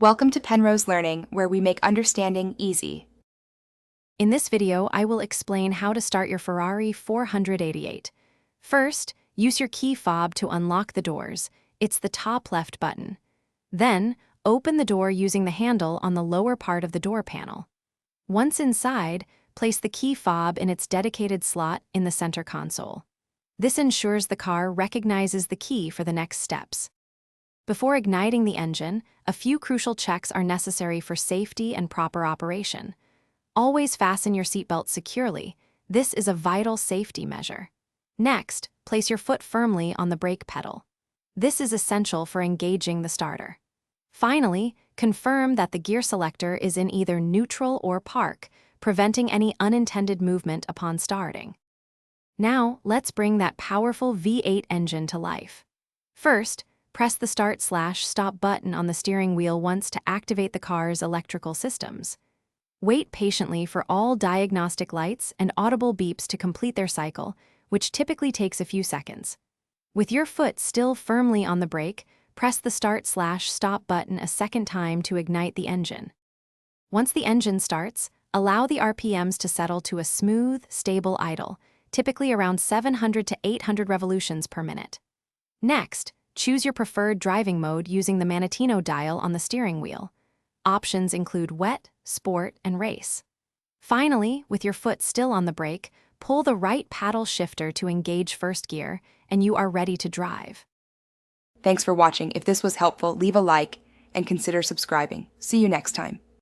Welcome to Penrose Learning, where we make understanding easy. In this video, I will explain how to start your Ferrari 488. First, use your key fob to unlock the doors. It's the top left button. Then, open the door using the handle on the lower part of the door panel. Once inside, place the key fob in its dedicated slot in the center console. This ensures the car recognizes the key for the next steps. Before igniting the engine, a few crucial checks are necessary for safety and proper operation. Always fasten your seatbelt securely. This is a vital safety measure. Next, place your foot firmly on the brake pedal. This is essential for engaging the starter. Finally, confirm that the gear selector is in either neutral or park, preventing any unintended movement upon starting. Now, let's bring that powerful V8 engine to life. First, press the start/stop button on the steering wheel once to activate the car's electrical systems. Wait patiently for all diagnostic lights and audible beeps to complete their cycle, which typically takes a few seconds. With your foot still firmly on the brake, press the start/stop button a second time to ignite the engine. Once the engine starts, allow the RPMs to settle to a smooth, stable idle, typically around 700 to 800 revolutions per minute. Next, choose your preferred driving mode using the Manettino dial on the steering wheel. Options include wet, sport, and race. Finally, with your foot still on the brake, pull the right paddle shifter to engage first gear, and you are ready to drive. Thanks for watching. If this was helpful, leave a like and consider subscribing. See you next time.